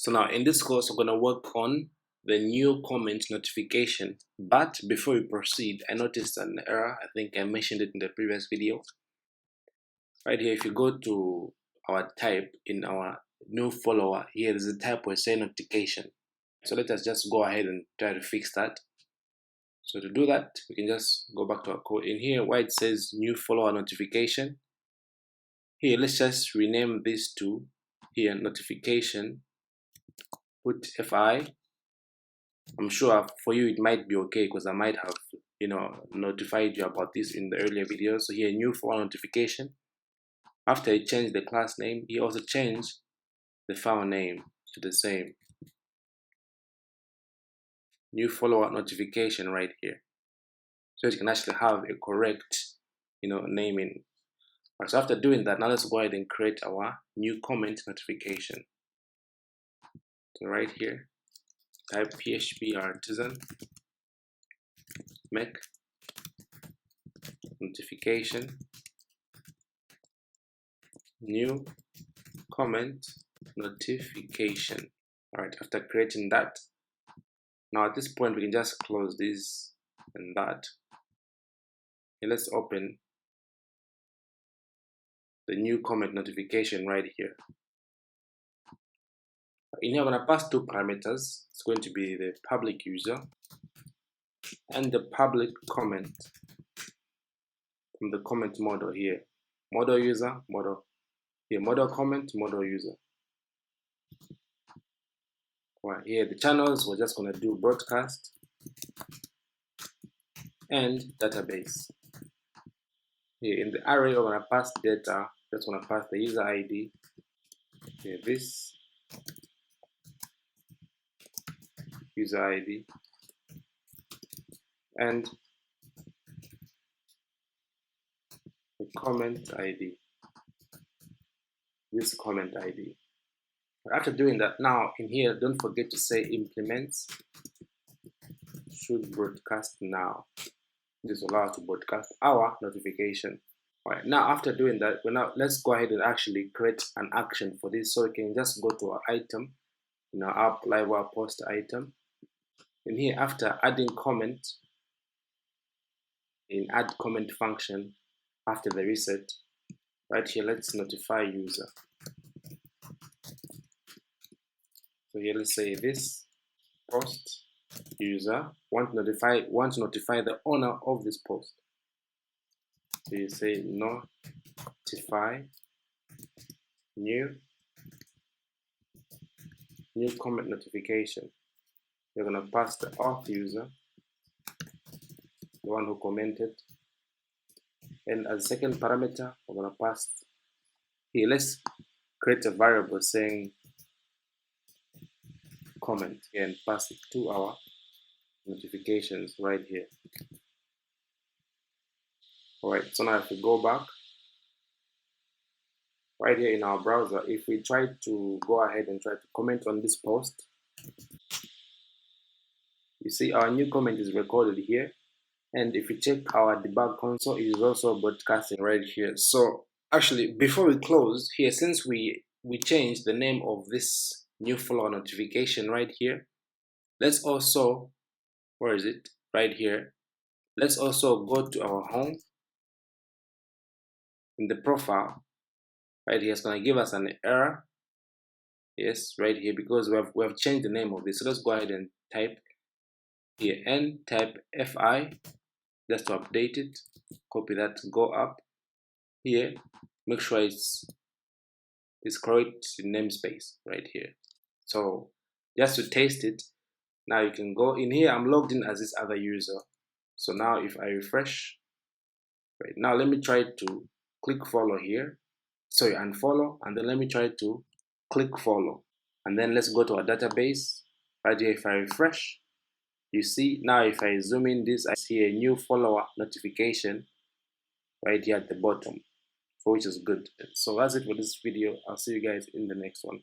So now in this course, we're going to work on the new comment notification. But before we proceed, I noticed an error. I think I mentioned it in the previous video. Right here, if you go to our type in our new follower, here there's a type where say notification. So let us just go ahead and try to fix that. So to do that, we can just go back to our code. In here, where it says new follower notification, here let's just rename this to here notification. Put FI. I'm sure for you it might be okay because I might have notified you about this in the earlier videos. So here new follower notification. After he changed the class name, he also changed the file name to the same. New follower notification right here. So you can actually have a correct naming. Right, so after doing that, now let's go ahead and create our new comment notification. So right here, type PHP artisan make notification new comment notification. All right, after creating that, now at this point we can just close this and that. And let's open the new comment notification right here. In here, I'm going to pass two parameters. It's going to be the public user and the public comment from the comment model here. Model user, model here, model comment, model user. Right here, the channels, we're just going to do broadcast and database. Here in the array, we're going to pass data. Just going to pass the user ID. Here, this user ID and the comment ID. This comment ID. After doing that, now in here, don't forget to say implements should broadcast now. This will allow us to broadcast our notification. All right, now after doing that, let's go ahead and actually create an action for this. So we can just go to our item in our app Livewire post item. In here, after adding comment, in add comment function, after the reset, right here, let's notify user. So here, let's say this post user want to notify the owner of this post. So you say notify new comment notification. You're going to pass the auth user, the one who commented, and as a second parameter, we're going to pass here. Let's create a variable saying comment and pass it to our notifications right here. All right, so now if we go back right here in our browser, if we try to go ahead and try to comment on this post, you see our new comment is recorded here. And if you check our debug console, it is also broadcasting right here. So actually, before we close here, since we changed the name of this new follower notification right here, let's also, where is it? Right here. Let's also go to our home. In the profile, right here, it's going to give us an error. Yes, right here, because we have changed the name of this. So let's go ahead and type here and type FI just to update it. Copy that, go up here, make sure it's correct namespace right here. So just to test it, now you can go in here. I'm logged in as this other user. So now if I refresh, right now let me try to click follow here. Sorry, unfollow, and then let me try to click follow. And then let's go to our database. Right here, if I refresh, you see now if I zoom in this, I see a new follower notification right here at the bottom, which is good. So that's it for this video. I'll see you guys in the next one.